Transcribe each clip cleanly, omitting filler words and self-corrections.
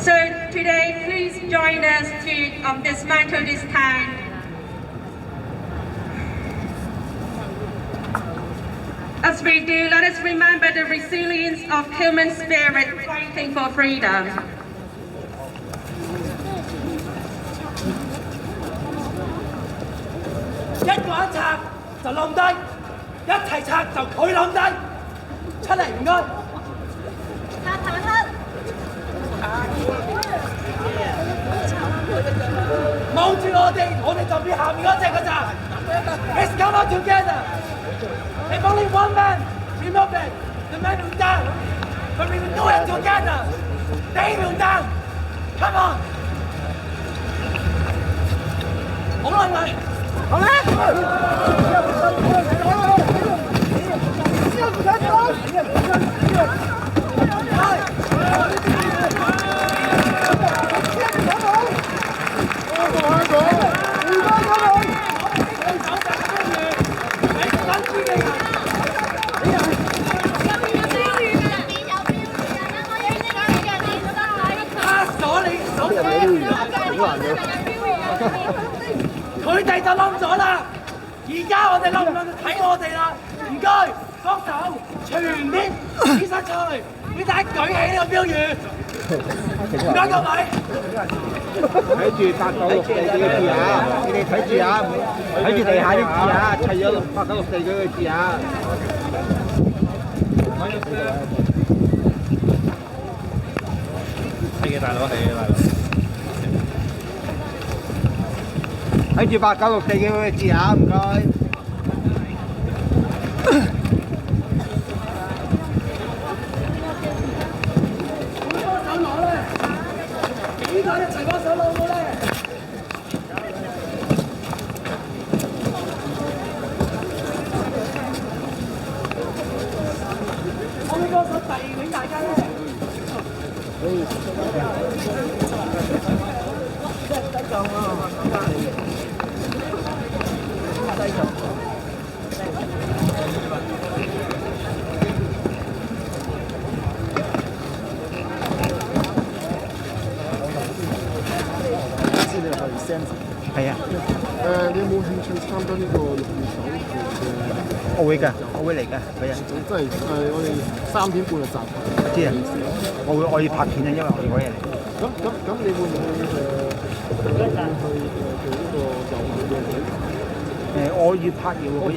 So today, please join us to dismantle this tank. As we do, let us remember the resilience of human spirit fighting for freedom. 一個人拆就冧低，一齊拆就佢冧低，出嚟唔該。拆坦克。望住我哋就變下面嗰隻㗎咋。Let's come out together. If only one man remove it, the man will down. But we will do it together. They will down. Come on. 好啦，你。好啦。佢哋就冧咗啦，而家我哋冧唔冧就睇我哋啦。唔該，幫手全面指實出，俾大家舉起呢個標語。唔該各位。睇住8964幾個字啊！你哋睇住啊，睇住地下啲字啊，砌咗8964幾個字啊！係嘅，大佬，係嘅，大佬。睇住8964幾個字啊，唔該。係啊。你有冇興趣參加呢個6月9號嘅？我會㗎，我會嚟㗎，係啊。即係我哋3點半就集合。知啊，我要拍片啊，因為我要嗰日嚟。咁你會唔會去做呢個遊行嘅會？我要拍嘢喎嗰日。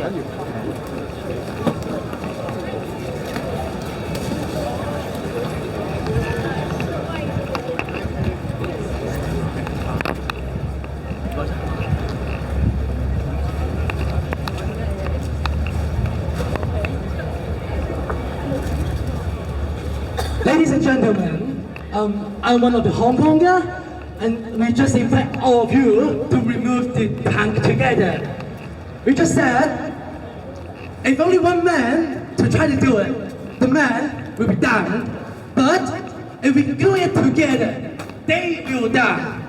Ladies and gentlemen, I'm one of the Hong Konger, and we just invite all of you to remove the tank together. We just said, if only one man to try to do it, the man will be down. But if we do it together, they will down.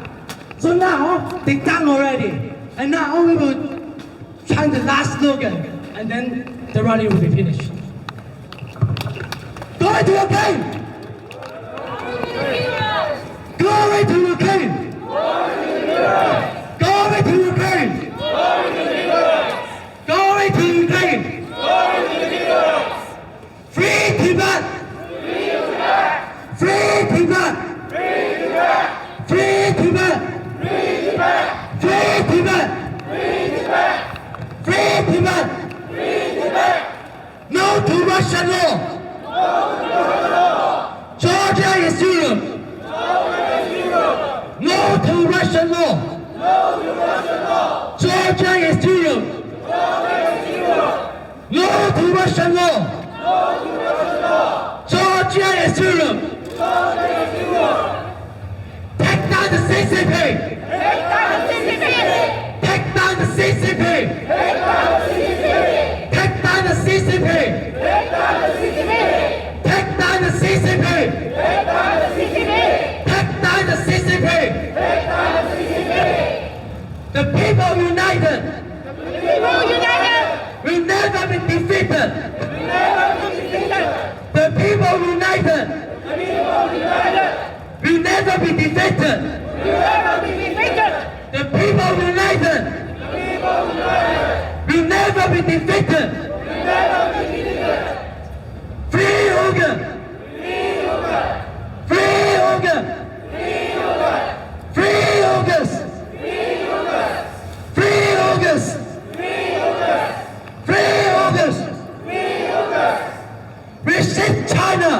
So now, they down already. And now we will chant the last slogan, and then the rally will be finished. Glory to your king! Glory to your king! Glory to your king! Glory to your king! Free Tibet! Free Tibet! Free Tibet! Free Tibet! Free Tibet! No to Russian law! Georgia is Europe! No to Russian law! Georgia is Europe! No to Russian law! Georgia is Europe! Take down the CCP! Take down the CCP! Take down the CCP! Take down the CCP! Take down the CCP! Take down the CCP! Take down the CCP! Take down the CCP! Take down the CCP! The people united! The people united! Will never be defeated! Will never be defeated! The people united! The people united! Will never never be defeated. The people united. Will never be defeated. Free Uyghur. Free Uyghur. Free Uyghurs. Free Uyghurs. Free Uyghurs. Resist China.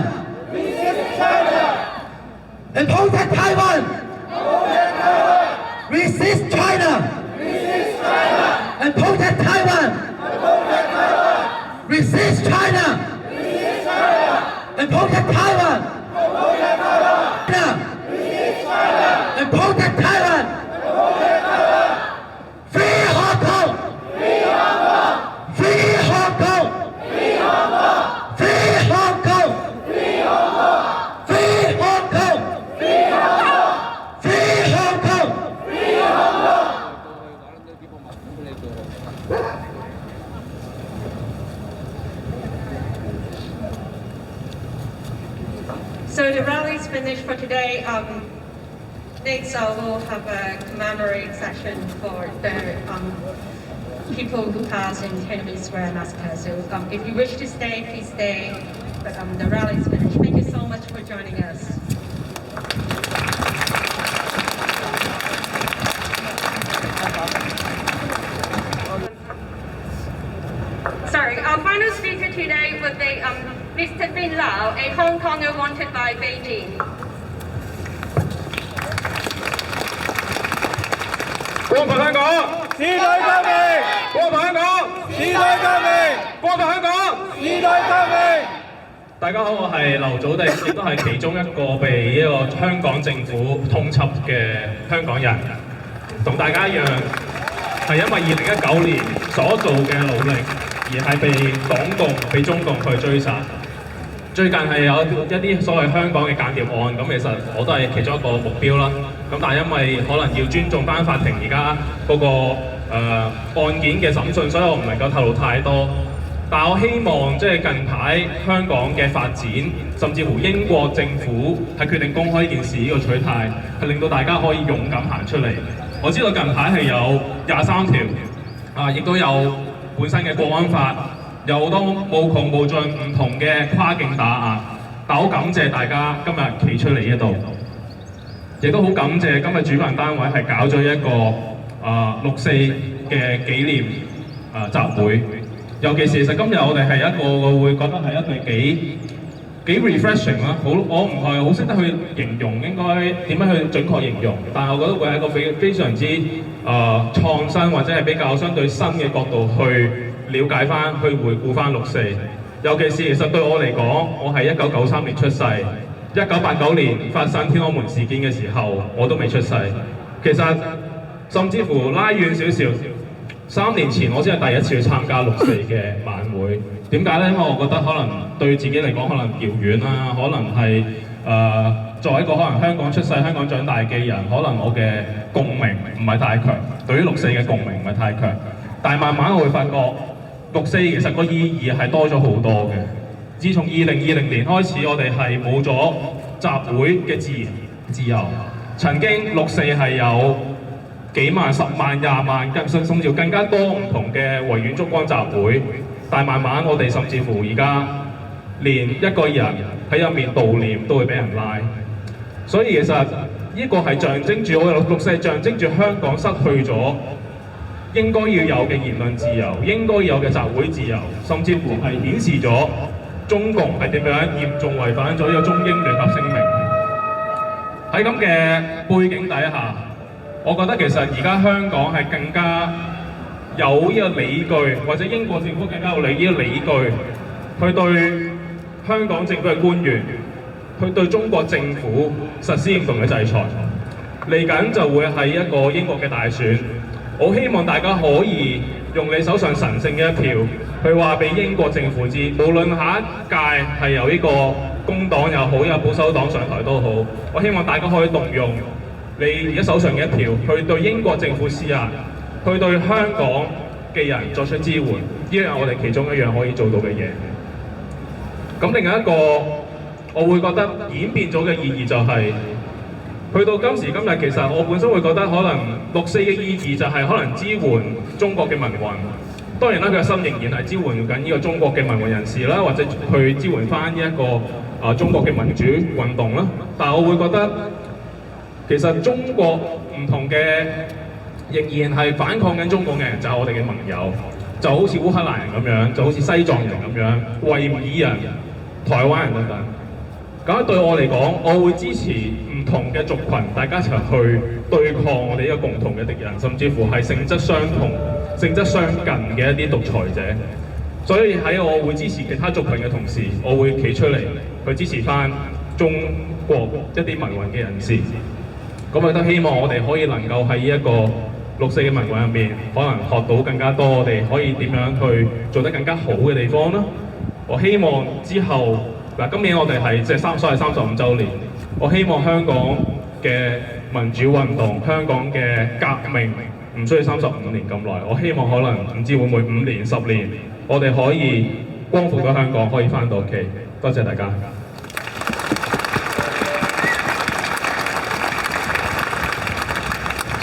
And protect Taiwan. Resist China. And protect Taiwan. Resist China. And protect Taiwan. And protect Taiwan. Free Hong Kong. Free Hong Kong. Free Hong Kong. Free Hong Kong. Free Hong Kong. Free Hong Kong. Free Hong Kong. Free Hong Kong. So the rally's finished for today. Next, we'll have a commemorate session for the people who passed in Tiananmen Square massacre. So if you wish to stay, please stay. But the rally's finished. Thank you so much for joining us. Sorry, our final speaker today would be Mr. Bin Lau, a Hong Konger wanted by Beijing. 光復香港，時代革命！光復香港，時代革命！光復香港，時代革命！大家好，我係劉祖迪，亦都係其中一個被一個香港政府通緝嘅香港人，同大家一樣，係因為2019年所做嘅努力，而係被港共、被中共去追殺。最近係有一啲所謂香港嘅間諜案，咁其實我都係其中一個目標啦。咁但係因為可能要尊重翻法庭而家嗰個案件嘅審訊，所以我唔能夠透露太多。但係我希望即係近排香港嘅發展，甚至乎英國政府係決定公開呢件事呢個取態，係令到大家可以勇敢行出嚟。我知道近排係有23條亦都有本身嘅國安法。有好多無窮無盡唔同嘅跨境打壓，但好感謝大家今日企出嚟呢度，亦都好感謝今日主辦單位係搞咗一個6·4嘅紀念集會，尤其是其實今日我哋係一個我會覺得係一個幾 refreshing 啦，我唔係好識得去形容應該點樣去準確形容，但係我覺得會係一個非常之創新或者係比較相對新嘅角度去了解翻、去回顧翻6·4，尤其是其實對我嚟講，我係1993年出世，1989年發生天安門事件嘅時候，我都未出世。其實甚至乎拉遠少少，3年前我先係第一次去參加6·4嘅晚會。點解呢？因為我覺得可能對自己嚟講可能遙遠啦，可能係作為一個可能香港出世、香港長大嘅人，可能我嘅共鳴唔係太強，對於6·4嘅共鳴唔係太強。但係慢慢我會發覺，6·4其實個意義係多咗好多嘅。自從2020年開始，我哋係冇咗集會嘅自由。曾經6·4係有幾萬、10萬、20萬，甚至更加多唔同嘅維園燭光集會。但係慢慢我哋甚至乎而家連一個人喺入面悼念都會俾人拉。所以其實呢個係象徵住我哋6·4象徵住香港失去咗應該要有嘅言論自由，應該有嘅集會自由，甚至乎係顯示咗中共係點樣嚴重違反咗呢個中英聯合聲明。喺咁嘅背景底下，我覺得其實而家香港係更加有呢個理據，或者英國政府更加有呢個理據，去對香港政府嘅官員，去對中國政府實施唔同嘅制裁。嚟緊就會係一個英國嘅大選。我希望大家可以用你手上神聖嘅一票，去話俾英國政府知，無論下一屆係由呢個工黨又好，有保守黨上台都好，我希望大家可以動用你而家手上嘅一票，去對英國政府施壓，去對香港嘅人作出支援，呢樣我哋其中一樣可以做到嘅嘢。咁另外一個我會覺得演變咗嘅意義就係去到今時今日，其實我本身會覺得可能6·4嘅意義就係可能支援中國嘅民運。當然啦，佢嘅心仍然係支援緊呢個中國嘅民運人士啦，或者去支援翻呢一個中國嘅民主運動啦。但係我會覺得其實中國唔同嘅仍然係反抗緊中國嘅人，就係我哋嘅盟友，就好似烏克蘭人咁樣，就好似西藏人咁樣，維吾爾人、台灣人等等。咁對我嚟講，我會支持唔同嘅族群，大家一齊去對抗我哋呢個共同嘅敵人，甚至乎係性質相同、性質相近嘅一啲獨裁者。所以喺我會支持其他族群嘅同時，我會企出嚟去支持翻中國一啲民運嘅人士。咁我都希望我哋可以能夠喺呢一個6·4嘅民運入面，可能學到更加多我哋可以點樣去做得更加好嘅地方啦。我希望之後嗱，今年我哋係35週年，我希望香港嘅民主運動、香港嘅革命唔需要35年咁耐，我希望可能唔知會唔會5年、10年，我哋可以光復到香港，可以翻到屋企。多謝大家。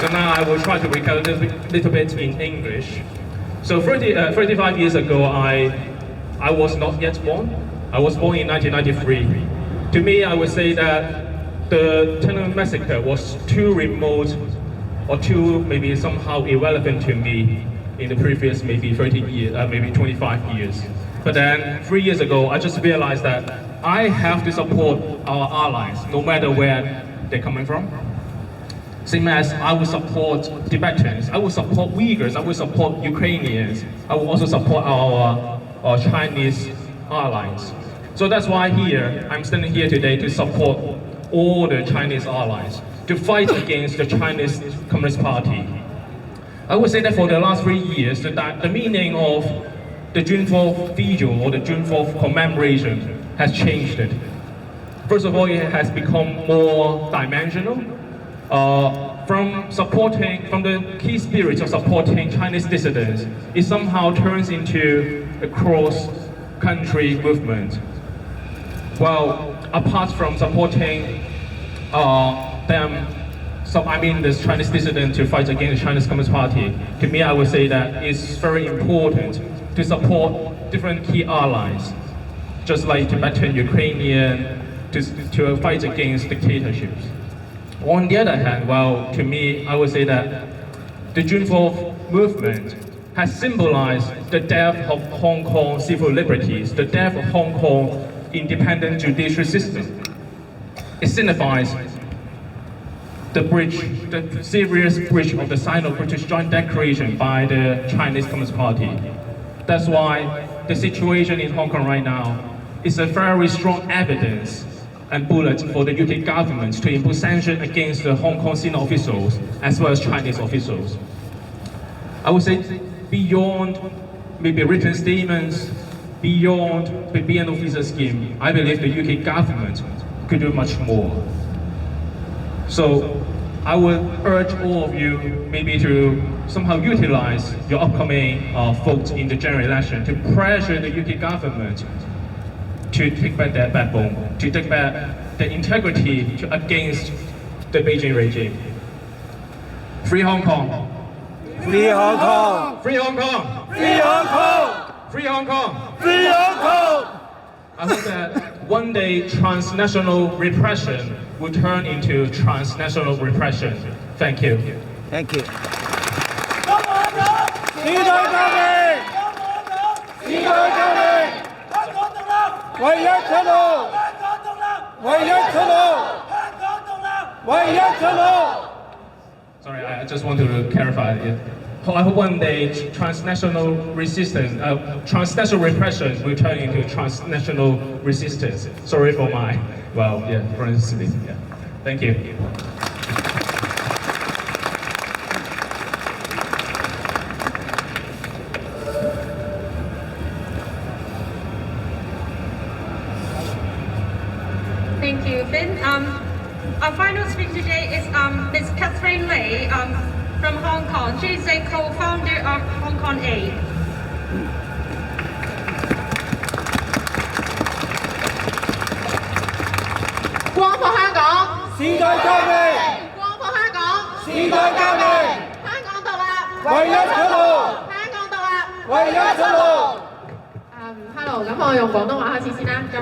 So now I will try to recall a little bit in English. So 35 years ago, I was not yet born. I was born in 1993. To me, I would say that the Tiananmen massacre was too remote or too maybe somehow irrelevant to me in the previous maybe 30 years, maybe 25 years. But then 3 years ago, I just realized that I have to support our allies, no matter where they're coming from. Same as I will support Tibetans, I will support Uyghurs, I will support Ukrainians, I will also support our Chinese allies. So that's why I'm standing here today to support all the Chinese allies, to fight against the Chinese Communist Party. I would say that for the last 3 years, the meaning of the June 4th vigil or the June 4th commemoration has changed it. First of all, it has become more dimensional. From the key spirits of supporting Chinese dissidents, it somehow turns into a cross-country movement. Well, apart from supporting this Chinese dissident to fight against the Chinese Communist Party, to me I would say that it's very important to support different key allies, just like Tibetan, Ukrainian, to fight against dictatorships. On the other hand, well, to me, I would say that the June 4th movement has symbolized the death of Hong Kong civil liberties, the death of Hong Kong independent judicial system. It signifies the serious breach of the Sino-British Joint Declaration by the Chinese Communist Party. That's why the situation in Hong Kong right now is a very strong evidence and bullet for the UK government to impose sanctions against the Hong Kong senior officials as well as Chinese officials. I would say beyond maybe written statements, beyond the BN officer scheme, I believe the UK government could do much more. So I would urge all of you maybe to somehow utilize your upcoming vote in the general election to pressure the UK government to take back their backbone, to take back the integrity against the Beijing regime. Free Hong Kong! Free Hong Kong! Free Hong Kong! Free Hong Kong! Free Hong Kong! Free Hong Kong! I hope that one day transnational repression will turn into transnational repression. Thank you. Thank you. 時代革命！時代革命！唯一出路！唯一出路！唯一出路！ Sorry, I just want to clarify it. I hope one day transnational repression will turn into transnational resistance. Sorry for my, frankly, yeah. Thank you. Thank you, Vin. Our final speaker today is Ms. Catherine Lei from Hong Kong. She is a co-founder of Hong Kong Aid. 光復香港，時代革命！出路。Hello， 咁我用廣東話開始先啦。咁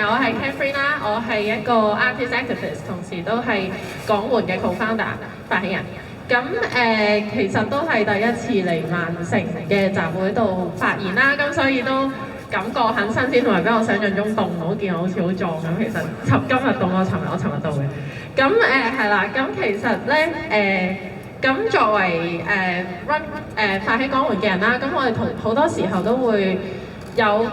我係 Catherine 啦，我係一個 artist activist， 同時都係港援嘅 co-founder 發起人。咁其實都係第一次嚟曼城嘅集會度發言啦，咁所以都感覺很新鮮，同埋比我想象中凍，我見我好似好壯咁。其實今日凍過我尋日到嘅。咁係啦，咁其實咧咁作為發起港援嘅人啦，咁我哋好多時候都會有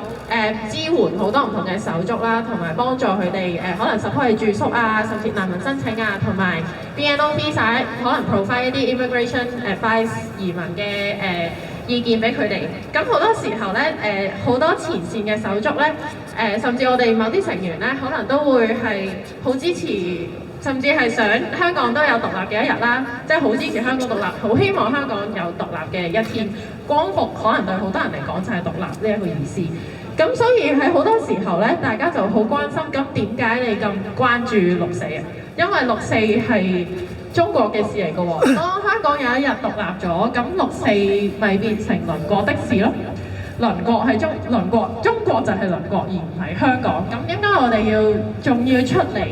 支援好多唔同嘅手足啦，同埋幫助佢哋可能 support 佢住宿啊，甚至難民申請啊，同埋 BNO visa 可能 provide 一啲 immigration advice 移民嘅意見俾佢哋。咁好多時候咧好多前線嘅手足咧甚至我哋某啲成員咧，可能都會係好支持。甚至係想香港都有獨立嘅一日啦，即係好支持香港獨立，好希望香港有獨立嘅一天。光復可能對好多人嚟講就係獨立呢一個意思。咁所以喺好多時候咧，大家就好關心，咁點解你咁關注六四啊？因為六四係中國嘅事嚟嘅喎。當香港有一日獨立咗，咁六四咪變成鄰國的事咯。鄰國係中國就係鄰國，而唔係香港。咁點解我哋仲要出嚟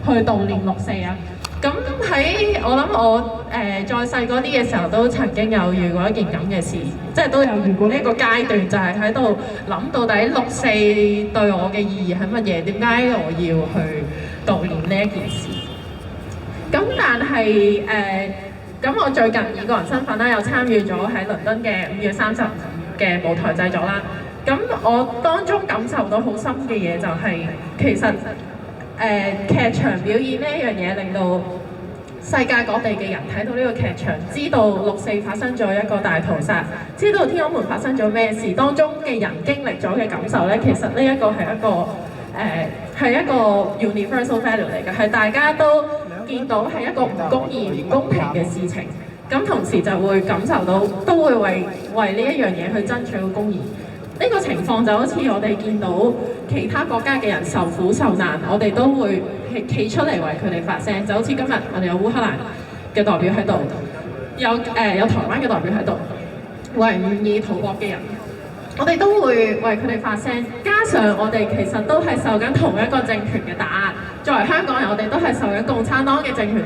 去悼念六四啊？咁喺我諗我再細嗰啲嘅時候都曾經有遇過一件咁嘅事，即係都有遇過呢一個階段，就係喺度諗到底六四對我嘅意義係乜嘢？點解我要去悼念呢一件事？咁但係咁我最近以個人身份啦，有參與咗喺倫敦嘅5月30嘅舞台製作啦。咁我當中感受到好深嘅嘢就係其實劇場表演呢一樣嘢，令到世界各地嘅人睇到呢個劇場，知道六四發生咗一個大屠殺，知道天安門發生咗咩事，當中嘅人經歷咗嘅感受咧，其實呢一個係一個 universal value 嚟嘅，係大家都見到係一個唔公義、唔公平嘅事情，咁同時就會感受到，都會為呢一樣嘢去爭取個公義。呢個情況就好似我哋見到其他國家嘅人受苦受難，我哋都會企出嚟為佢哋發聲。就好似今日我哋有烏克蘭嘅代表喺度，有台灣嘅代表喺度，維吾爾土國嘅人，我哋都會為佢哋發聲。加上我哋其實都係受緊同一個政權嘅打壓。作為香港人，我哋都係受緊共產黨嘅政權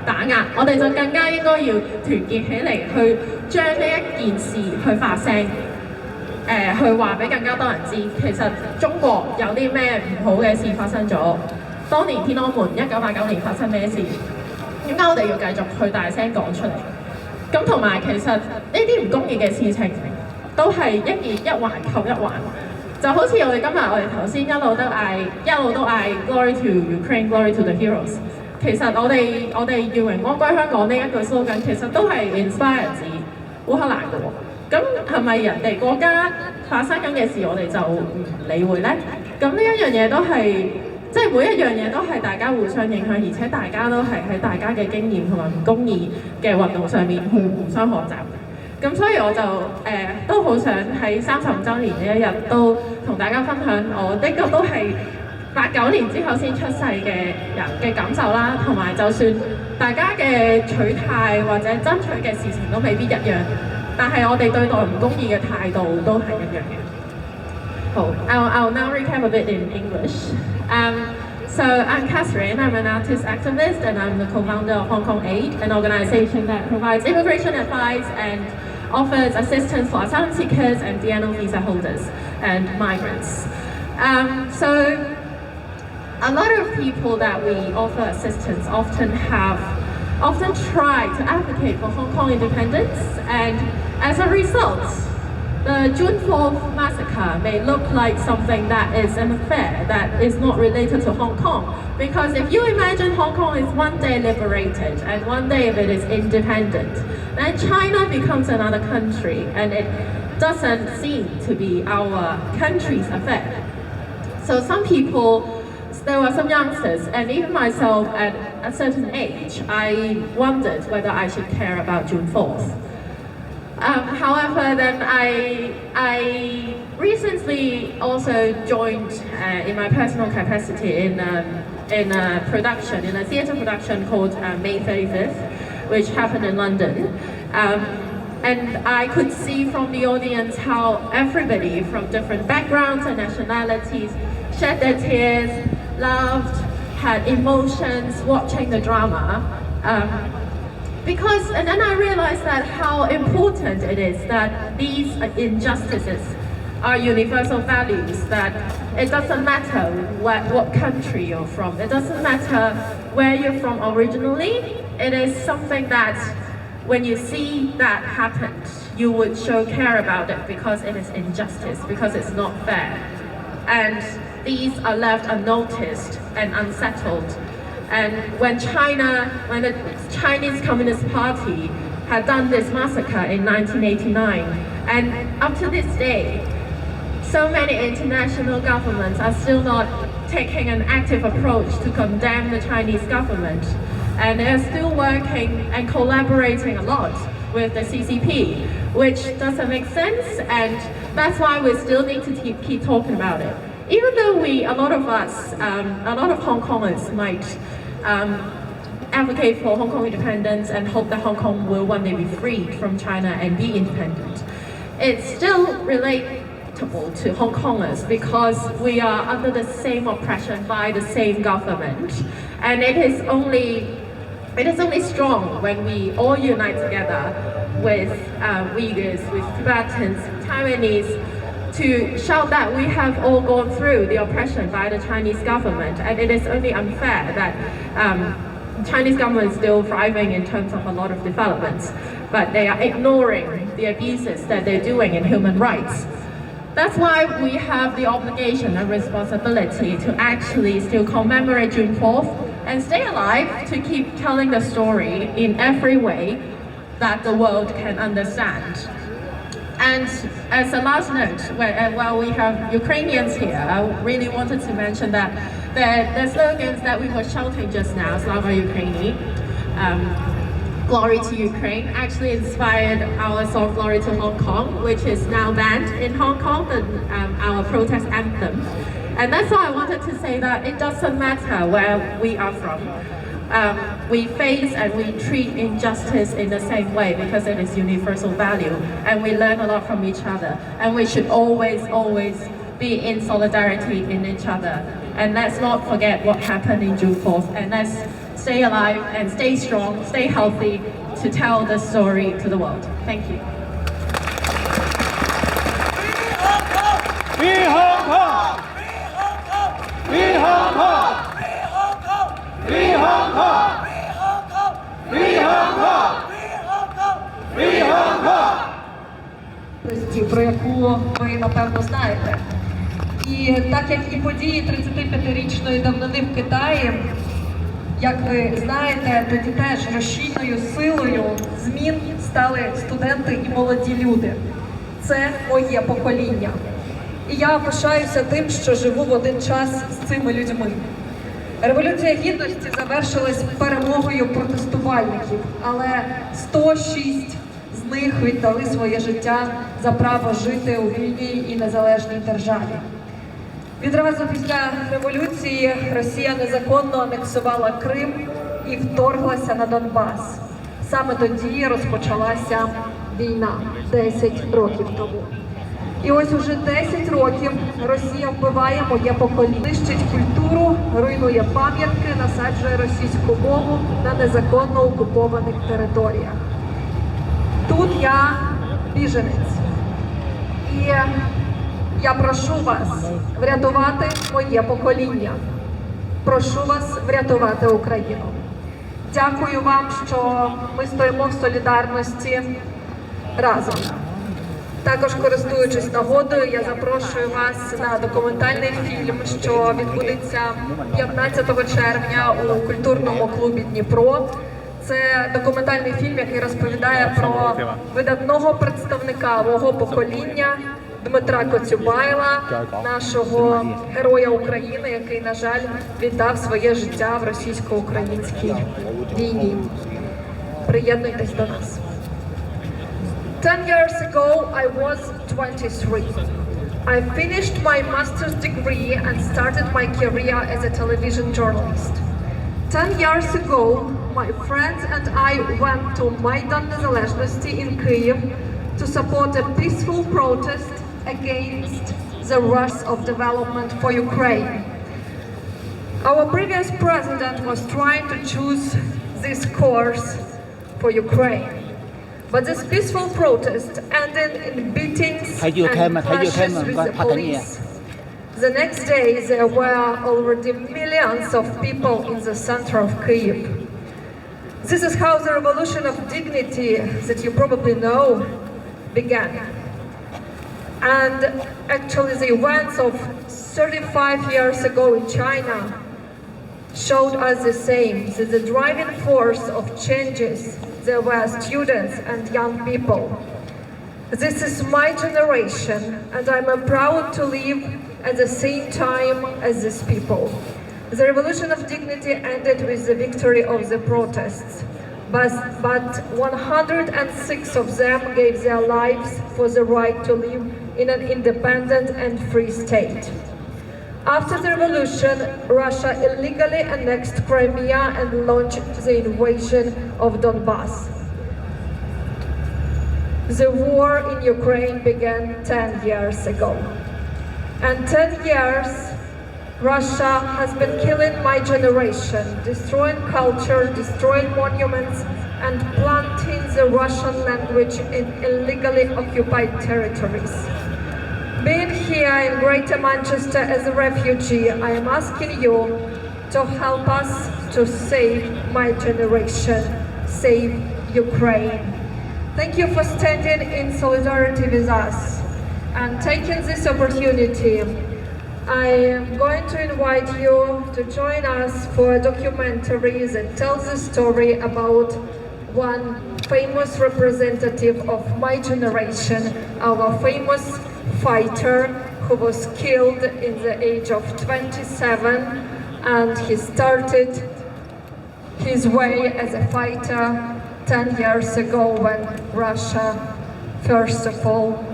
打壓，我哋就更加應該要團結起嚟，去將呢一件事去發聲。去話俾更加多人知，其實中國有啲咩唔好嘅事發生咗。當年天安門1989年發生咩事？點解我哋要繼續去大聲講出嚟？咁同埋其實呢啲唔公義嘅事情，都係一環扣一環。就好似我哋今日我哋頭先一路都嗌 Glory to Ukraine, Glory to the Heroes。其實我哋願榮光歸香港呢一句 slogan， 其實都係 inspire 自烏克蘭嘅喎。咁係咪人哋國家發生緊嘅事，我哋就唔理會呢？咁呢一樣嘢都係，即係每一樣嘢都係大家互相影響，而且大家都係喺大家嘅經驗同埋唔公義嘅運動上面去互相學習。咁所以我就都好想喺35週年呢一日都同大家分享我呢個都係89年之後先出世嘅人嘅感受啦，同埋就算大家嘅取態或者爭取嘅事情都未必一樣。但係我哋對待唔公義嘅態度都係一樣嘅。好 ，I'll now recap a bit in English. So I'm Catherine. I'm an artist activist, and I'm the co-founder of Hong Kong Aid, an organization that provides immigration advice and offers assistance for asylum seekers and BNO visa holders and migrants. So a lot of people that we offer assistance often try to advocate for Hong Kong independence, and as a result, the June 4th massacre may look like something that is an affair that is not related to Hong Kong. Because if you imagine Hong Kong is one day liberated and one day it is independent, then China becomes another country, and it doesn't seem to be our country's affair. So there were some youngsters, and even myself at a certain age, I wondered whether I should care about June 4th. However, then I recently also joined in my personal capacity in a theatre production called May 35th, which happened in London. And I could see from the audience how everybody from different backgrounds and nationalities shed their tears, laughed, had emotions watching the drama. And then I realized that how important it is that these injustices are universal values, that it doesn't matter what country you're from, it doesn't matter where you're from originally, it is something that when you see that happen, you would show care about it because it is injustice, because it's not fair. And these are left unnoticed and unsettled. And when the Chinese Communist Party had done this massacre in 1989, and up to this day, so many international governments are still not taking an active approach to condemn the Chinese government. And they're still working and collaborating a lot with the CCP, which doesn't make sense, and that's why we still need to keep talking about it. Even though a lot of us, a lot of Hong Kongers might advocate for Hong Kong independence and hope that Hong Kong will one day be freed from China and be independent, it's still relatable to Hong Kongers because we are under the same oppression by the same government, and it is only strong when we all unite together with Uyghurs, with Tibetans, Taiwanese, to shout that we have all gone through the oppression by the Chinese government, and it is only unfair that the Chinese government is still thriving in terms of a lot of developments, but they are ignoring the abuses that they're doing in human rights. That's why we have the obligation and responsibility to actually still commemorate June 4th and stay alive to keep telling the story in every way that the world can understand. And as a last note, while we have Ukrainians here, I really wanted to mention that the slogans that we were shouting just now, Slava Ukraini, Glory to Ukraine, actually inspired our song Glory to Hong Kong, which is now banned in Hong Kong, our protest anthem. And that's why I wanted to say that it doesn't matter where we are from. We face and we treat injustice in the same way because it is universal value, and we learn a lot from each other, and we should always be in solidarity in each other. And let's not forget what happened in June 4th, and let's stay alive and stay strong, stay healthy to tell the story to the world. Thank you. Free Hong Kong! Free Hong Kong! Free Hong Kong! Free Hong Kong! Free Hong Kong! Про яку ви, напевно, знаєте. І так як і події 35-річної давнини в Китаї, як ви знаєте, тоді теж рушійною силою змін стали студенти і молоді люди. Це моє покоління. І я пишаюся тим, що живу в один час з цими людьми. Революція Гідності завершилась перемогою протестувальників, але 106 з них віддали своє життя за право жити у вільній і незалежній державі. Відразу після революції Росія незаконно анексувала Крим і вторглася на Донбас. Саме тоді розпочалася війна 10 років тому. І ось уже 10 років Росія вбиває моє покоління, нищить культуру, руйнує пам'ятки, насаджує російську мову на незаконно окупованих територіях. Тут я біженець. І я прошу вас врятувати моє покоління. Прошу вас врятувати Україну. Дякую вам, що ми стоїмо в солідарності разом. Також, користуючись нагодою, я запрошую вас на документальний фільм, що відбудеться 15 червня у культурному клубі Дніпро. Це документальний фільм, який розповідає про видатного представника мого покоління Дмитра Коцюбайла, нашого героя України, який, на жаль, віддав своє життя в російсько-українській війні. Приєднуйтесь до нас. 10 years ago, I was 23. I finished my master's degree and started my career as a television journalist. 10 years ago, my friends and I went to Maidan Незалежності in Kyiv to support a peaceful protest against the rush of development for Ukraine. Our previous president was trying to choose this course for Ukraine. But this peaceful protest ended in beatings and clashes with the police. The next day, there were already millions of people in the center of Kyiv. This is how the revolution of dignity that you probably know began. And actually the events of 35 years ago in China showed us the same, that the driving force of changes, there were students and young people. This is my generation, and I'm proud to live at the same time as these people. The revolution of dignity ended with the victory of the protests, but 106 of them gave their lives for the right to live in an independent and free state. After the revolution, Russia illegally annexed Crimea and launched the invasion of Donbass. The war in Ukraine began 10 years ago. And 10 years, Russia has been killing my generation, destroying culture, destroying monuments, and planting the Russian language in illegally occupied territories. Being here in Greater Manchester as a refugee, I am asking you to help us to save my generation, save Ukraine. Thank you for standing in solidarity with us and taking this opportunity. I am going to invite you to join us for a documentary that tells the story about one famous representative of my generation, our famous fighter who was killed in the age of 27, and he started his way as a fighter 10 years ago when Russia first of all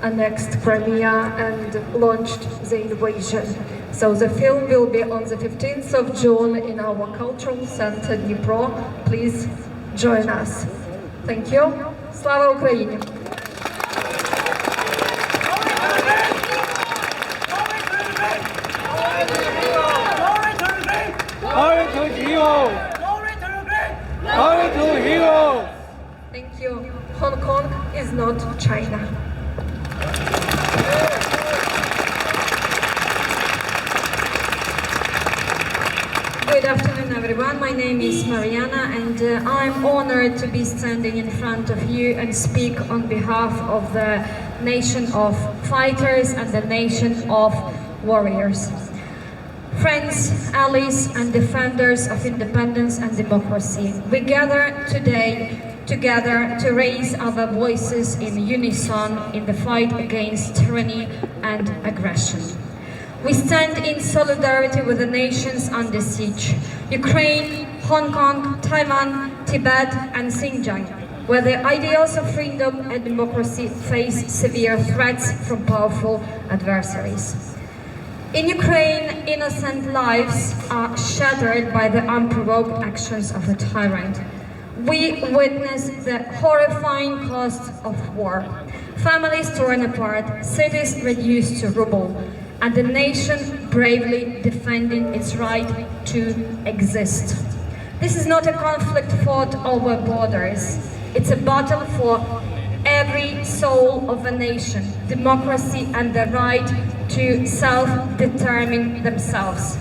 annexed Crimea and launched the invasion. So the film will be on the 15th of June in our cultural center Dnipro. Please join us. Thank you. Slava Ukraini! Glory to heroes! Glory to heroes! Thank you. Hong Kong is not China. Good afternoon, everyone. My name is Mariana, and I'm honored to be standing in front of you and speak on behalf of the nation of fighters and the nation of warriors. Friends, allies, and defenders of independence and democracy, we gather today together to raise our voices in unison in the fight against tyranny and aggression. We stand in solidarity with the nations under siege: Ukraine, Hong Kong, Taiwan, Tibet, and Xinjiang, where the ideals of freedom and democracy face severe threats from powerful adversaries. In Ukraine, innocent lives are shattered by the unprovoked actions of a tyrant. We witness the horrifying cost of war. Families torn apart, cities reduced to rubble, and the nation bravely defending its right to exist. This is not a conflict fought over borders. It's a battle for every soul of a nation, democracy, and the right to self-determine themselves.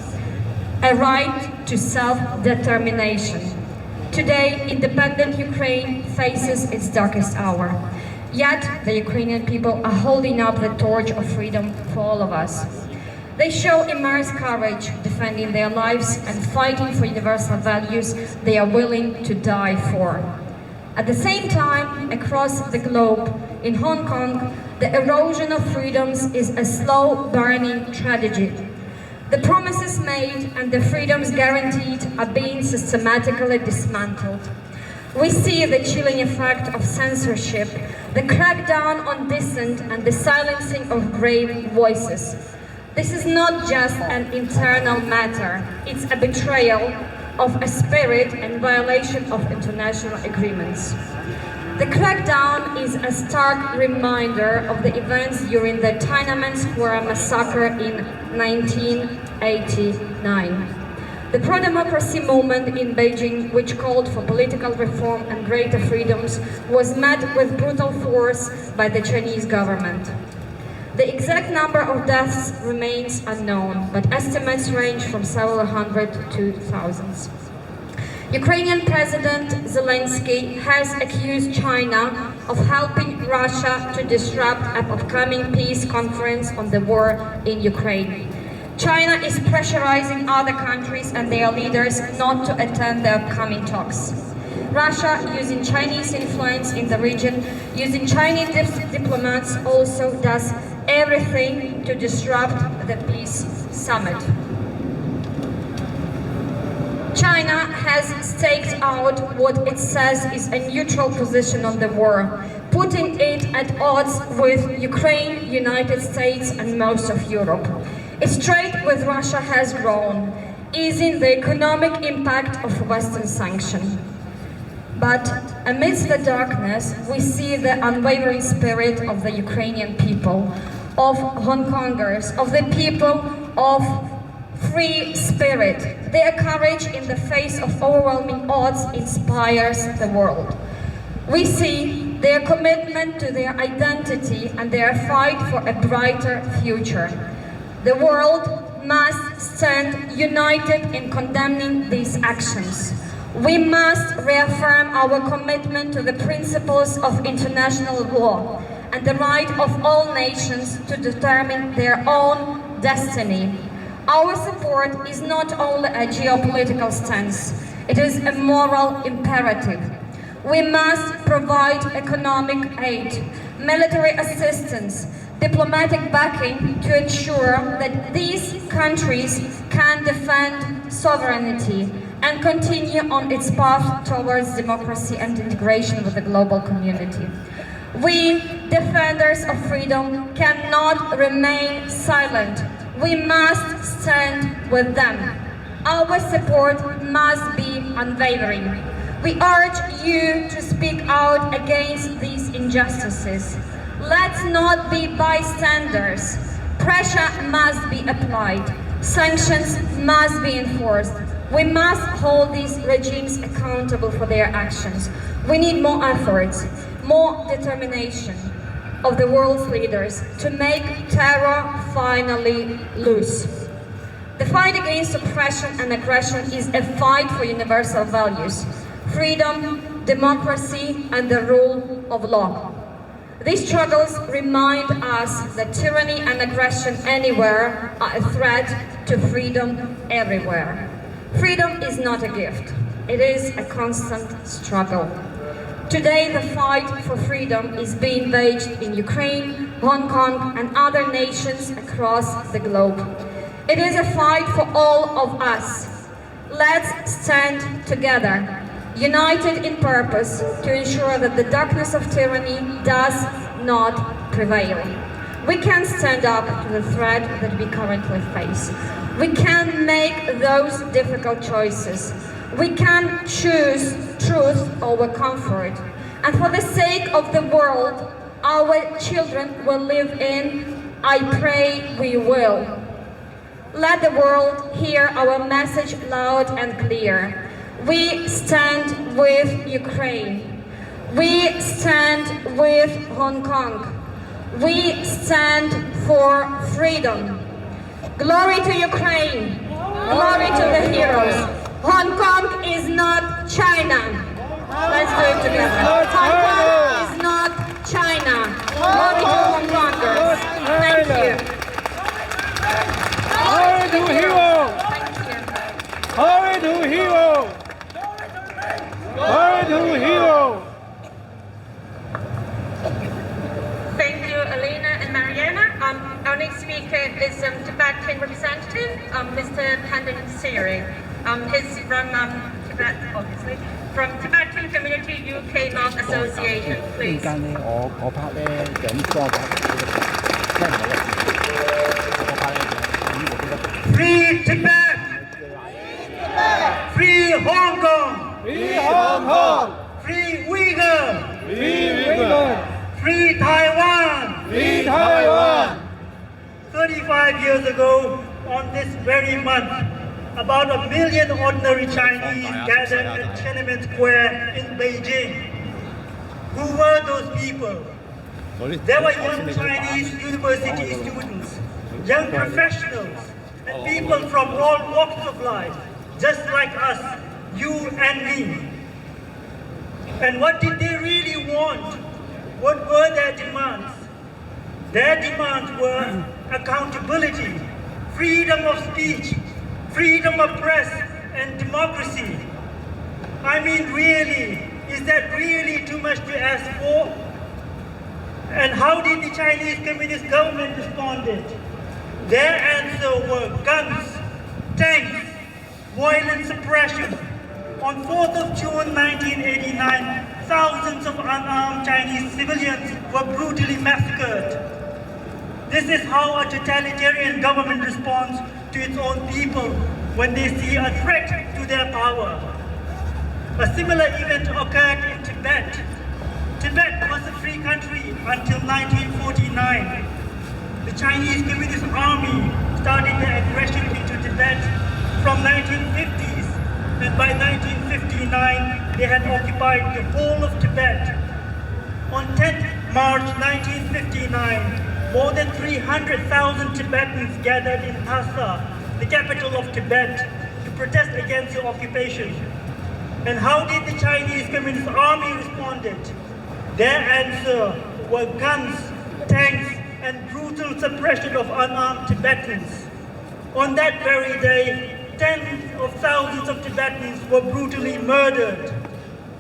A right to self-determination. Today, independent Ukraine faces its darkest hour. Yet, the Ukrainian people are holding up the torch of freedom for all of us. They show immense courage, defending their lives and fighting for universal values they are willing to die for. At the same time, across the globe, in Hong Kong, the erosion of freedoms is a slow-burning tragedy. The promises made and the freedoms guaranteed are being systematically dismantled. We see the chilling effect of censorship, the crackdown on dissent, and the silencing of brave voices. This is not just an internal matter, it's a betrayal of a spirit and violation of international agreements. The crackdown is a stark reminder of the events during the Tiananmen Square massacre in 1989. The pro-democracy movement in Beijing, which called for political reform and greater freedoms, was met with brutal force by the Chinese government. The exact number of deaths remains unknown, but estimates range from several hundred to thousands. Ukrainian President Zelensky has accused China of helping Russia to disrupt an upcoming peace conference on the war in Ukraine. China is pressurizing other countries and their leaders not to attend the upcoming talks. Russia, using Chinese influence in the region, using Chinese diplomats, also does everything to disrupt the peace summit. China has staked out what it says is a neutral position on the war, putting it at odds with Ukraine, United States and most of Europe. Its trade with Russia has grown, easing the economic impact of Western sanctions. But amidst the darkness, we see the unwavering spirit of the Ukrainian people, of Hong Kongers, of the people of free spirit. Their courage in the face of overwhelming odds inspires the world. We see their commitment to their identity and their fight for a brighter future. The world must stand united in condemning these actions. We must reaffirm our commitment to the principles of international law and the right of all nations to determine their own destiny. Our support is not only a geopolitical stance, it is a moral imperative. We must provide economic aid, military assistance, diplomatic backing to ensure that these countries can defend sovereignty and continue on its path towards democracy and integration with the global community. We, defenders of freedom, cannot remain silent. We must stand with them. Our support must be unwavering. We urge you to speak out against these injustices. Let's not be bystanders. Pressure must be applied. Sanctions must be enforced. We must hold these regimes accountable for their actions. We need more efforts, more determination of the world's leaders to make terror finally loose. The fight against oppression and aggression is a fight for universal values, freedom, democracy, and the rule of law. These struggles remind us that tyranny and aggression anywhere are a threat to freedom everywhere. Freedom is not a gift, it is a constant struggle. Today, the fight for freedom is being waged in Ukraine, Hong Kong, and other nations across the globe. It is a fight for all of us. Let's stand together, united in purpose, to ensure that the darkness of tyranny does not prevail. We can stand up to the threat that we currently face. We can make those difficult choices. We can choose truth over comfort. And for the sake of the world our children will live in, I pray we will. Let the world hear our message loud and clear. We stand with Ukraine. We stand with Hong Kong. We stand for freedom. Glory to Ukraine. Glory to the heroes. Hong Kong is not China. Let's do it together. Hong Kong is not China. Glory to Hong Kongers. Thank you. Glory to hero! Glory to hero! Glory to hero! Thank you, Elena and Mariana. Our next speaker is Tibetan representative, Mr. Pandan Siri. He's from Tibet, obviously, from Tibetan Community UK North Association. Please. Free Tibet! Free Free Hong Kong! Free Uyghur! Free Uyghur! Free Taiwan! Free Taiwan! 35 years ago, on this very month, about 1 million ordinary Chinese gathered at Tiananmen Square in Beijing. Who were those people? There were young Chinese university students, young professionals, and people from all walks of life, just like us, you and me. And what did they really want? What were their demands? Their demands were accountability, freedom of speech, freedom of press, and democracy. I mean, really, is that really too much to ask for? And how did the Chinese Communist government respond? Their answer were guns, tanks, violent suppression. On 4th of June 1989, thousands of unarmed Chinese civilians were brutally massacred. This is how a totalitarian government responds to its own people when they see a threat to their power. A similar event occurred in Tibet. Tibet was a free country until 1949. The Chinese Communist Army started their aggression into Tibet from 1950s, and by 1959 they had occupied the whole of Tibet. On 10th March 1959, more than 300,000 Tibetans gathered in Lhasa, the capital of Tibet, to protest against the occupation. And how did the Chinese Communist Army respond? Their answer were guns, tanks, and brutal suppression of unarmed Tibetans. On that very day, tens of thousands of Tibetans were brutally murdered.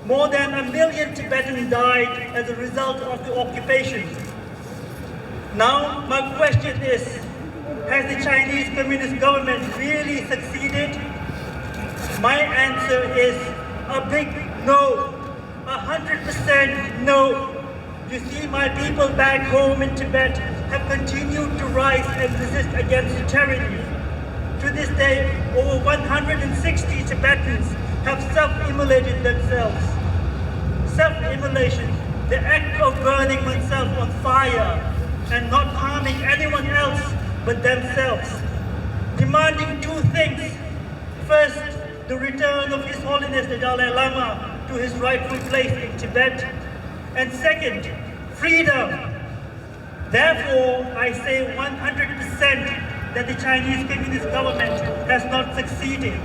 More than 1 million Tibetans died as a result of the occupation. Now, my question is, has the Chinese Communist government really succeeded? My answer is a big no, 100% no. You see, my people back home in Tibet have continued to rise and resist against tyranny. To this day, over 160 Tibetans have self-immolated themselves. Self-immolation, the act of burning oneself on fire and not harming anyone else but themselves. Demanding two things. First, the return of His Holiness the Dalai Lama to his rightful place in Tibet. And second, freedom. Therefore, I say 100% that the Chinese Communist government has not succeeded.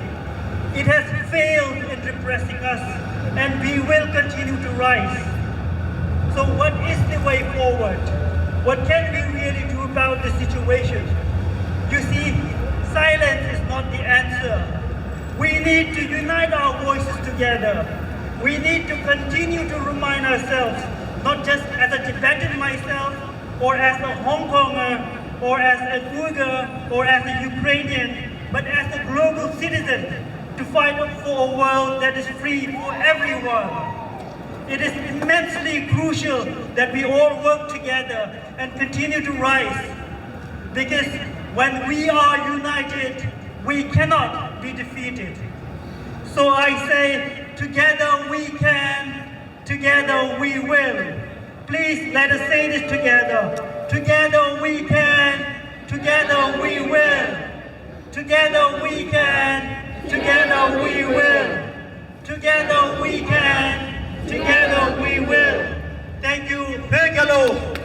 It has failed in repressing us, and we will continue to rise. So what is the way forward? What can we really do about the situation? You see, silence is not the answer. We need to unite our voices together. We need to continue to remind ourselves, not just as a Tibetan myself, or as a Hong Konger, or as an Uyghur, or as a Ukrainian, but as a global citizen, to fight for a world that is free for everyone. It is immensely crucial that we all work together and continue to rise, because when we are united, we cannot be defeated. So I say, together we can, together we will. Please let us say this together. Together we can, together we will. Together we can, together we will. Together we can, together we will. Thank you. Megalo.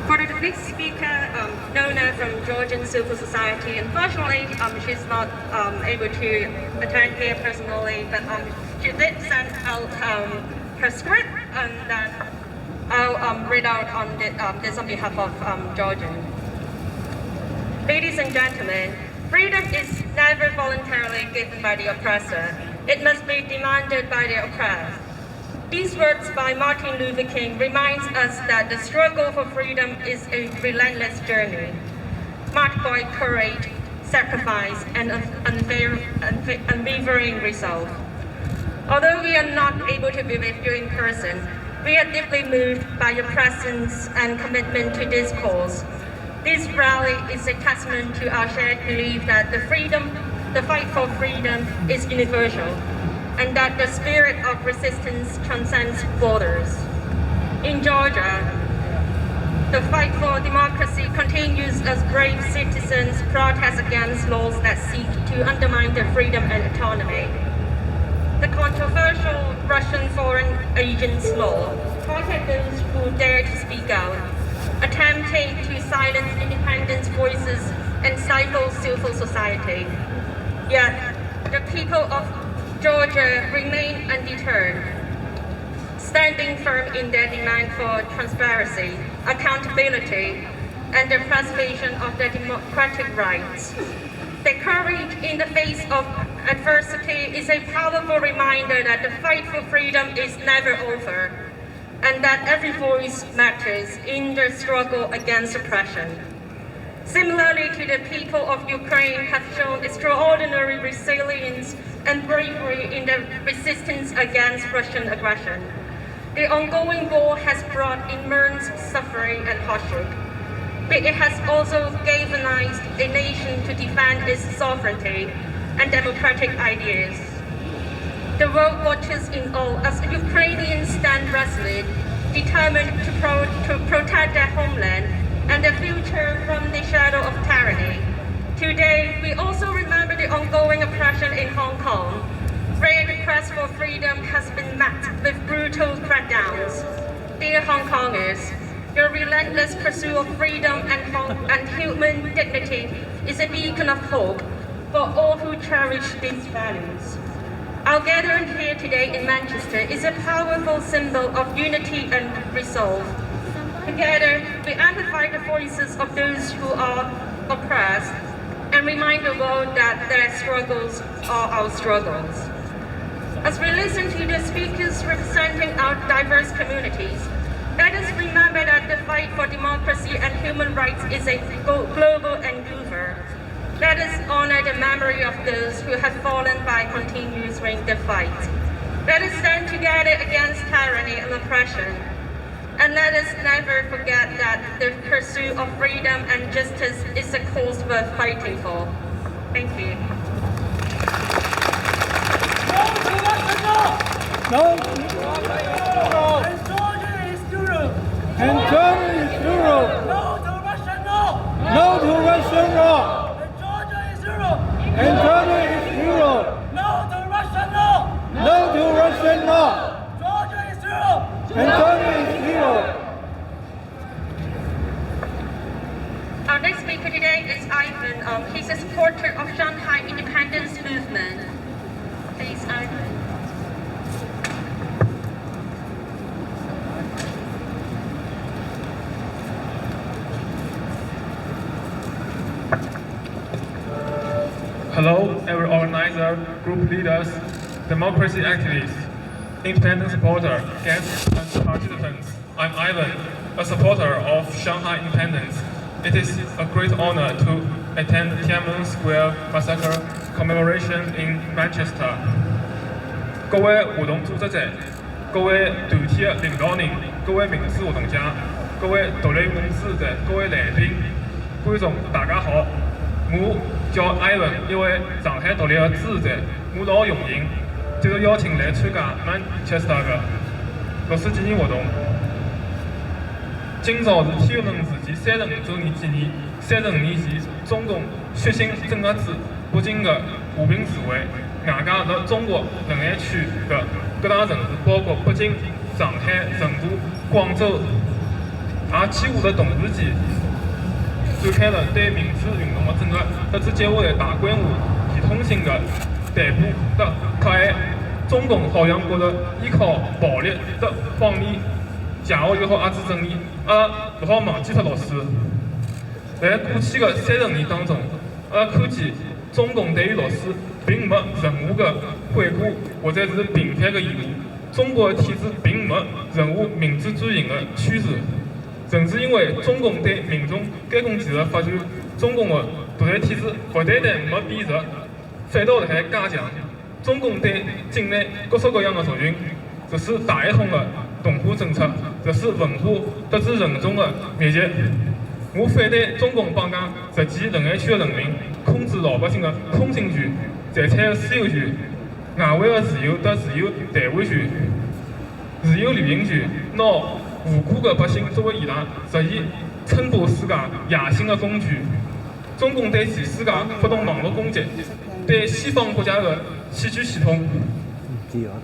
For the next speaker, Nona from Georgian Civil Society. Unfortunately, she's not able to attend here personally, but she did send out her script, and then I'll read out on this on behalf of Georgian. Ladies and gentlemen, freedom is never voluntarily given by the oppressor. It must be demanded by the oppressed. These words by Martin Luther King reminds us that the struggle for freedom is a relentless journey, marked by courage, sacrifice, and unwavering resolve. Although we are not able to be with you in person, we are deeply moved by your presence and commitment to this cause. This rally is a testament to our shared belief that the fight for freedom is universal, and that the spirit of resistance transcends borders. In Georgia, the fight for democracy continues as brave citizens protest against laws that seek to undermine their freedom and autonomy. The controversial Russian foreign agents law targeted those who dare to speak out, attempting to silence independent voices and stifle civil society. Yet, the people of Georgia remain undeterred, standing firm in their demand for transparency, accountability, and the preservation of their democratic rights. Their courage in the face of adversity is a powerful reminder that the fight for freedom is never over, and that every voice matters in the struggle against oppression. Similarly to the people of Ukraine have shown extraordinary resilience and bravery in the resistance against Russian aggression. The ongoing war has brought immense suffering and hardship, but it has also galvanized a nation to defend its sovereignty and democratic ideas. The world watches in awe as Ukrainians stand resolute, determined to protect their homeland and their future from the shadow of tyranny. Today, we also remember the ongoing oppression in Hong Kong, where the quest for freedom has been met with brutal crackdowns. Dear Hong Kongers, your relentless pursuit of freedom and human dignity is a beacon of hope for all who cherish these values. Our gathering here today in Manchester is a powerful symbol of unity and resolve. Together, we amplify the voices of those who are oppressed and remind the world that their struggles are our struggles. As we listen to the speakers representing our diverse communities, let us remember that the fight for democracy and human rights is a global endeavor. Let us honor the memory of those who have fallen by continuing the fight. Let us stand together against tyranny and oppression. And let us never forget that the pursuit of freedom and justice is a cause worth fighting for. Thank you. No to Russian law! And Georgia is Europe! And Georgia is Europe! No to Russian law! No to Russian law! And Georgia is Europe! And Georgia is Europe! No to Russian law! No to Russian law! Georgia is Europe! And Georgia is Europe! Our next speaker today is Ivan. He's a supporter of Shanghai independence movement. Please, Ivan. Hello, every organizer, group leaders, democracy activists, independent supporter, guests, and participants. I'm Ivan, a supporter of Shanghai independence. It is a great honor to attend Tiananmen Square Massacre commemoration in Manchester. 各位活動組織者、各位團體嘅領導人、各位民主活動家、各位獨立民主嘅各位來賓、觀眾大家好，我叫 Ivan， 一位上海獨立嘅支持者，我老榮幸接受邀請嚟參加 Manchester 嘅六四紀念活動。今朝是天安門事件30周年紀念，30年前中共血腥鎮壓至北京嘅和平示威，外加在中國寧海區嘅各大城市，包括北京、上海、成都、廣州，也幾乎在同時期展開了對民主運動的鎮壓，這次結果的大規模、系統性的逮捕的抗議，中共好像覺得依靠暴力的方面，假如以後壓制正義，不好忘記他老師。在過去的30年當中，看見中共對於老師並沒任何的回顧或者是平反的義務，中國的體制並沒任何民主轉型的趨勢。正是因為中共對民眾監控制的發展，中共的独裁体制不单单没贬值，反倒还加强。中共对境内各式各样的族群实施大一统的同化政策，实施文化导致人种的灭绝。我反对中共绑架实际仁爱区的人民，控制老百姓的通行权、财产的私有权、外汇的自由和自由谈话权、自由旅行权，拿无辜的百姓作为依赖，实现称霸世界野心的工具。中共对全世界发动网络攻击，对西方国家的戏剧系统、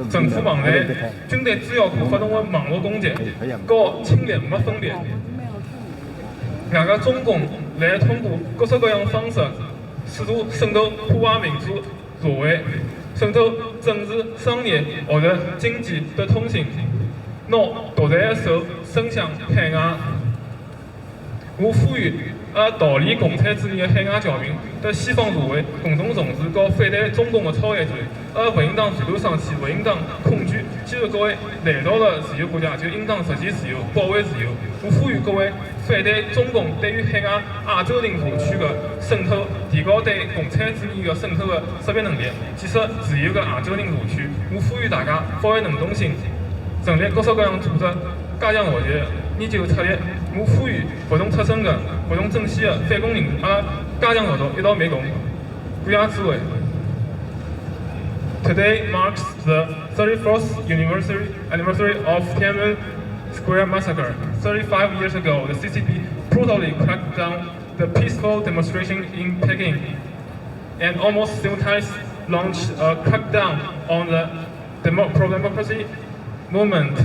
政府网站、军队资料库发动的网络攻击，和侵略没分别。外加中共来通过各式各样的方式，试图渗透破坏民主社会，渗透政治、商业或者经济的通信，拿独裁的手伸向海外。我呼吁逃离共产主义的海外侨民在西方社会共同重视和反对中共的超越权，不应当垂头丧气，不应当恐惧。既然各位来到了自由国家，就应当实现自由，保卫自由。我呼吁各位反对中共对于海外亚洲领土区的渗透，提高对共产主义的渗透的识别能力，建设自由的亚洲领土区。我呼吁大家发挥能动性，成立各式各样组织，加强和谐研究策略。我呼吁不同出身的、不同政系的反共人士，加强合作，一道灭共，不亚自卫。Today marks the 31st anniversary of Tiananmen Square massacre. 35 years ago, the CCP brutally cracked down the peaceful demonstration in Peking, and almost simultaneously launched a crackdown on the pro-democracy movement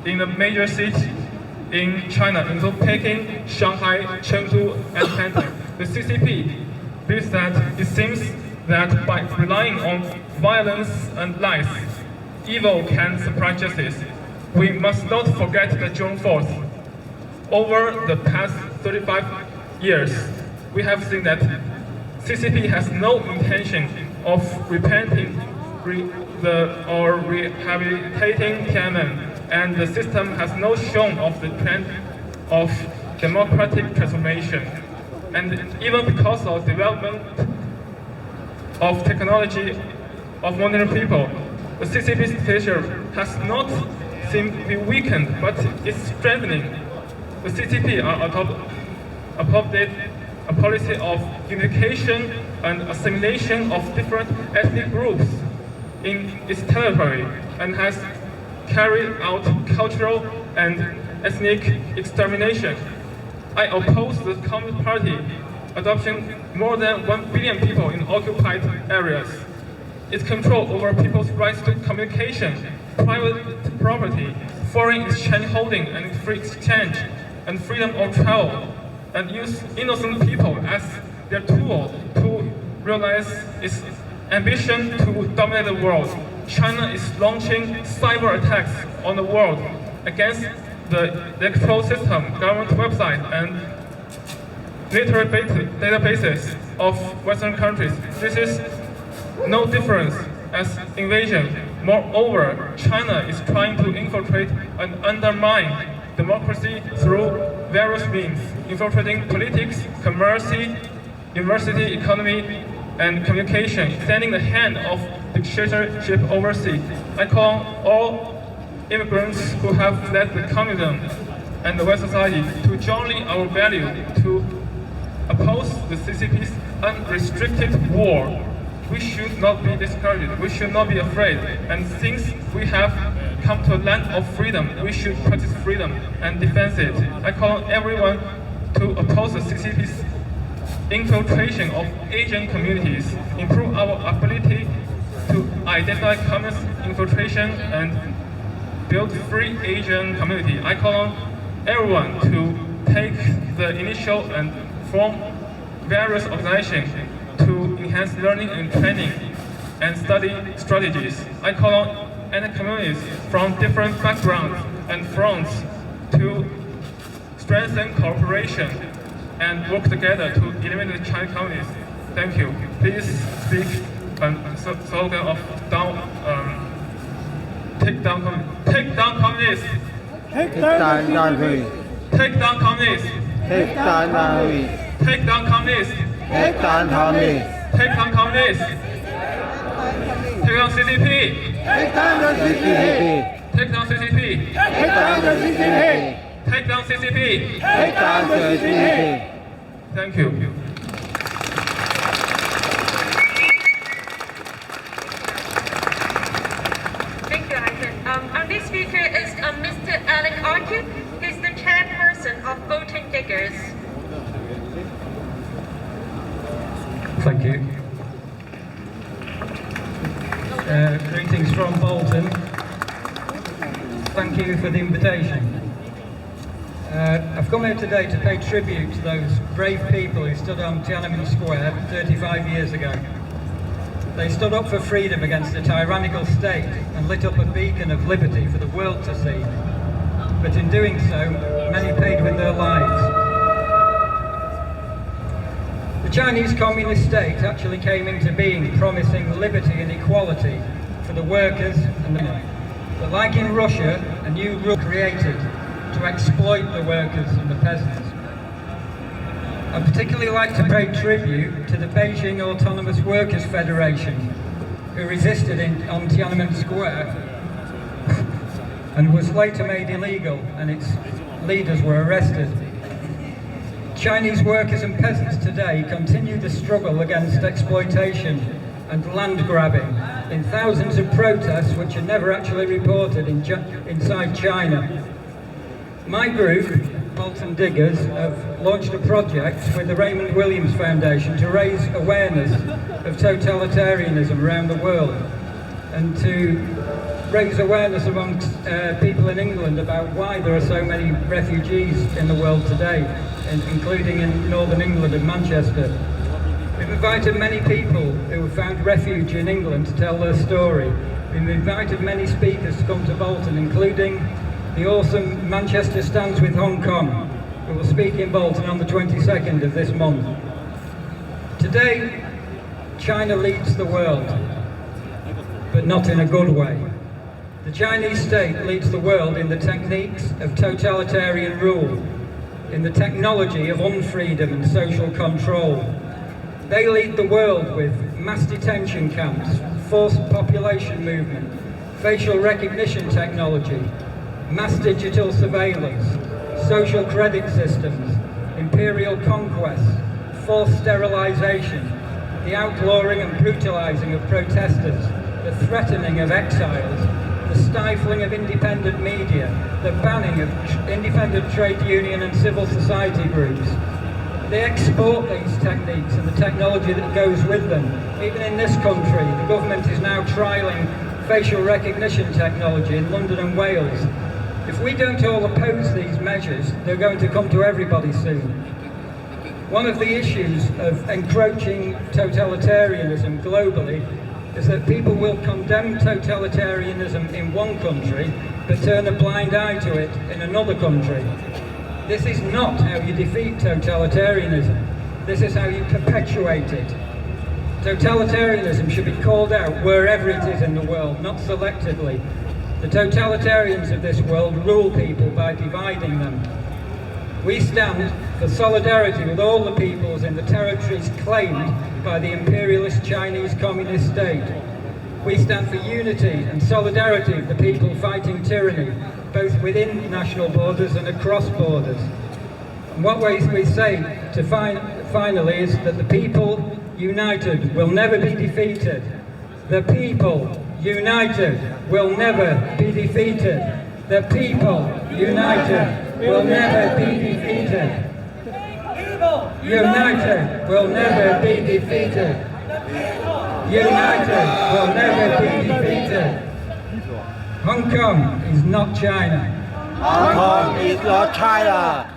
in the major cities in China, including Peking, Shanghai, Chengdu, and Canton. The CCP believes that it seems that by relying on violence and lies, evil can suppress justice. We must not forget the June 4th. Over the past 35 years, we have seen that CCP has no intention of repenting or rehabilitating Tiananmen, and the system has no shown of the trend of democratic transformation. And even because of development of technology of modern people, the CCP's stature has not seemed to be weakened, but is strengthening. The CCP adopted a policy of unification and assimilation of different ethnic groups in its territory, and has carried out cultural and ethnic extermination. I oppose the Communist Party adopting more than 1 billion people in occupied areas. Its control over people's rights to communication, private property, foreign exchange holding and free exchange, and freedom of travel, and use innocent people as their tool to realize its ambition to dominate the world. China is launching cyber attacks on the world against the electoral system, government website, and military databases of Western countries. This is no difference as invasion. Moreover, China is trying to infiltrate and undermine democracy through various means, infiltrating politics, commerce, university, economy, and communication, extending the hand of dictatorship overseas. I call on all immigrants who have led the communism and the Western society to join our value to oppose the CCP's unrestricted war. We should not be discouraged, we should not be afraid, and since we have come to a land of freedom, we should practice freedom and defend it. I call on everyone to oppose the CCP's infiltration of Asian communities, improve our ability to identify communist infiltration and build free Asian community. I call on everyone to take the initial and form various organizations to enhance learning and training and study strategies. I call on any communities from different backgrounds and fronts to strengthen cooperation and work together to eliminate the Chinese communists. Thank you. Please speak a slogan of take down communists. Take down communists. Take down communists. Take down communists. Take down communists. Take down communists. Take down communists. Take down communists. Take down CCP. Take down the CCP. Take down CCP. Take down the CCP. Take down CCP. Take down the CCP. Thank you. Thank you, Ivan. Our next speaker is Mr. Alan Arkin. He's the chairperson of Voting Diggers. Thank you. Greetings from Bolton. Thank you for the invitation. I've come here today to pay tribute to those brave people who stood on Tiananmen Square 35 years ago. They stood up for freedom against a tyrannical state and lit up a beacon of liberty for the world to see. But in doing so, many paid with their lives. The Chinese Communist state actually came into being promising liberty and equality for the workers and the men. But like in Russia, a new rule created to exploit the workers and the peasants. I'd particularly like to pay tribute to the Beijing Autonomous Workers Federation, who resisted on Tiananmen Square and was later made illegal, and its leaders were arrested. Chinese workers and peasants today continue the struggle against exploitation and land grabbing in thousands of protests which are never actually reported inside China. My group, Bolton Diggers, have launched a project with the Raymond Williams Foundation to raise awareness of totalitarianism around the world and to raise awareness amongst people in England about why there are so many refugees in the world today, including in Northern England and Manchester. We've invited many people who have found refuge in England to tell their story. We've invited many speakers to come to Bolton, including the awesome Manchester Stands with Hong Kong, who will speak in Bolton on the 22nd of this month. Today, China leads the world, but not in a good way. The Chinese state leads the world in the techniques of totalitarian rule, in the technology of unfreedom and social control. They lead the world with mass detention camps, forced population movement, facial recognition technology, mass digital surveillance, social credit systems, imperial conquests, forced sterilization, the outlawing and brutalizing of protesters, the threatening of exiles, the stifling of independent media, the banning of independent trade union and civil society groups. They export these techniques and the technology that goes with them. Even in this country, the government is now trialling facial recognition technology in London and Wales. If we don't all oppose these measures, they're going to come to everybody soon. One of the issues of encroaching totalitarianism globally is that people will condemn totalitarianism in one country, but turn a blind eye to it in another country. This is not how you defeat totalitarianism. This is how you perpetuate it. Totalitarianism should be called out wherever it is in the world, not selectively. The totalitarians of this world rule people by dividing them. We stand for solidarity with all the peoples in the territories claimed by the imperialist Chinese Communist state. We stand for unity and solidarity of the people fighting tyranny, both within national borders and across borders. And what we say to finally is that the people united will never be defeated. The people united will never be defeated. The people united will never be defeated. United will never be defeated. United will never be defeated. Hong Kong is not China. Hong Kong is not China.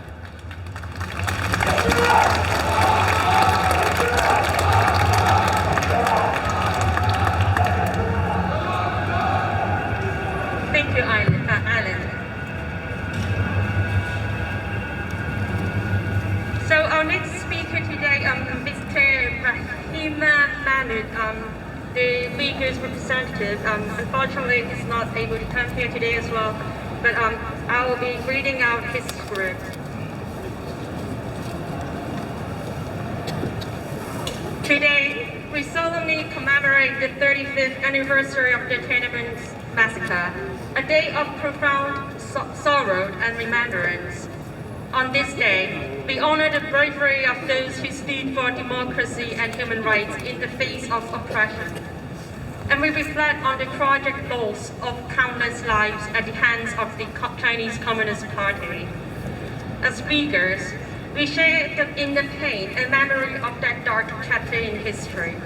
Thank you, Alan. So our next speaker today, Mr. Rahima Mahmood, the Uyghurs representative, unfortunately is not able to come here today as well, but I will be reading out his script. Today, we solemnly commemorate the 35th anniversary of the Tiananmen Massacre, a day of profound sorrow and remembrance. On this day, we honor the bravery of those who stood for democracy and human rights in the face of oppression. And we reflect on the tragic loss of countless lives at the hands of the Chinese Communist Party. As Uyghurs, we share in the pain and memory of that dark chapter in history.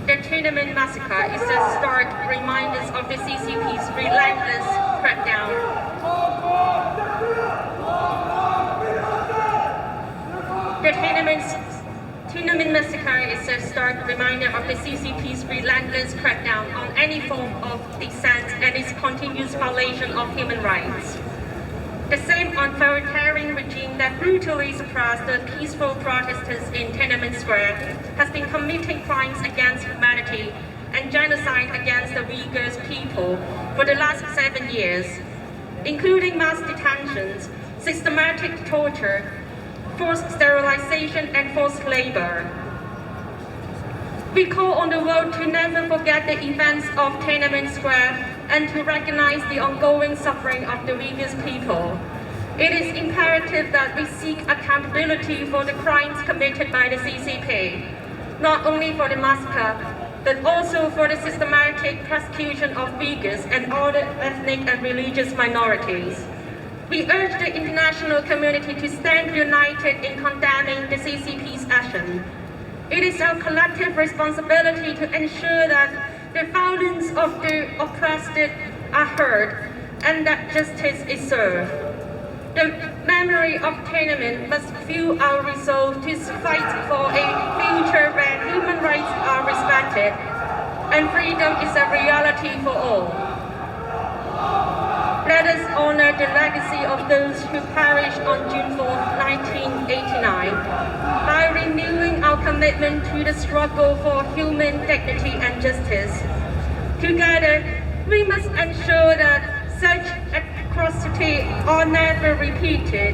The Tiananmen Massacre is a stark reminder of the CCP's relentless crackdown. The Tiananmen Massacre is a stark reminder of the CCP's relentless crackdown on any form of dissent and its continuous violation of human rights. The same authoritarian regime that brutally suppressed the peaceful protesters in Tiananmen Square has been committing crimes against humanity and genocide against the Uyghurs people for the last 7 years, including mass detentions, systematic torture, forced sterilization, and forced labor. We call on the world to never forget the events of Tiananmen Square and to recognize the ongoing suffering of the Uyghurs people. It is imperative that we seek accountability for the crimes committed by the CCP, not only for the massacre, but also for the systematic persecution of Uyghurs and other ethnic and religious minorities. We urge the international community to stand united in condemning the CCP's action. It is our collective responsibility to ensure that the violence of the oppressed are heard and that justice is served. The memory of Tiananmen must fuel our resolve to fight for a future where human rights are respected and freedom is a reality for all. Let us honor the legacy of those who perished on June 4, 1989, by renewing our commitment to the struggle for human dignity and justice. Together, we must ensure that such atrocities are never repeated,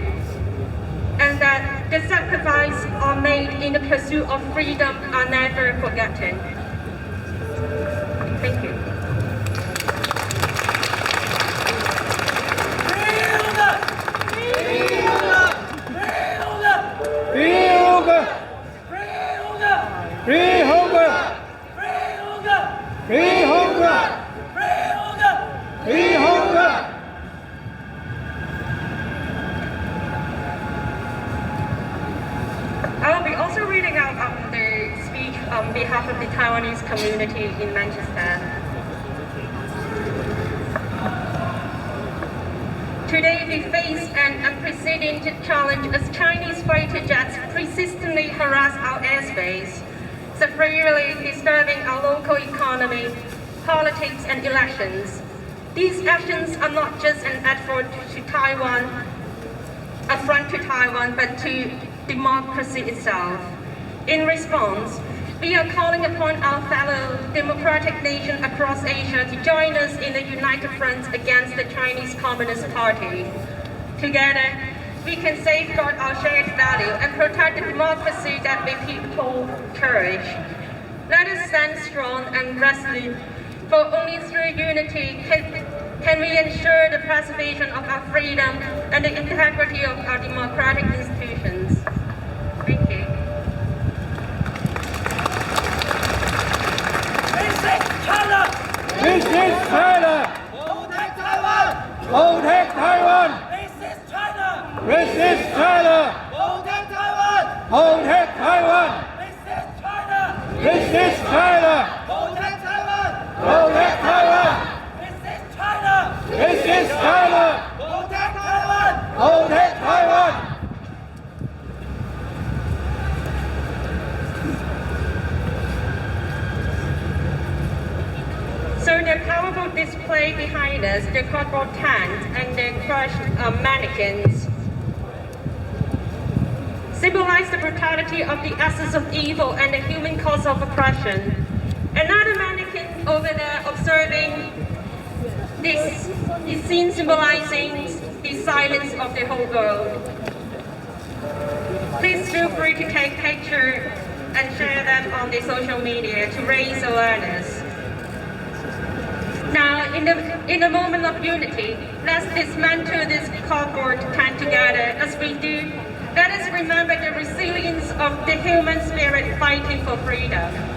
and that the sacrifices are made in the pursuit of freedom are never forgotten. Thank you. I will be also reading out the speech on behalf of the Taiwanese community in Manchester. Today we face an unprecedented challenge as Chinese fighter jets persistently harass our airspace, severely disturbing our local economy, politics and elections. These actions are not just an affront to Taiwan, but to democracy itself. In response, we are calling upon our fellow democratic nations across Asia to join us in a united front against the Chinese Communist Party. Together, we can safeguard our shared value and protect the democracy that we people cherish. Let us stand strong and resolute, for only through unity can we ensure the preservation of our freedom and the integrity of our democratic institutions. Thank you. This is China! Protect Taiwan! Protect Taiwan! Resist China! Resist China! Protect Taiwan! Protect Taiwan! Resist China! Resist China! Protect Taiwan! Protect Taiwan! Resist China! Resist China! Protect Taiwan! Protect Taiwan! So the powerful display behind us, the cardboard tent and the crushed mannequins, symbolize the brutality of the essence of evil and the human cause of oppression. Another mannequin over there observing this is seen symbolizing the silence of the whole world. Please feel free to take pictures and share them on the social media to raise awareness. Now, in a moment of unity, let's dismantle this cardboard tent together. As we do, let us remember the resilience of the human spirit fighting for freedom.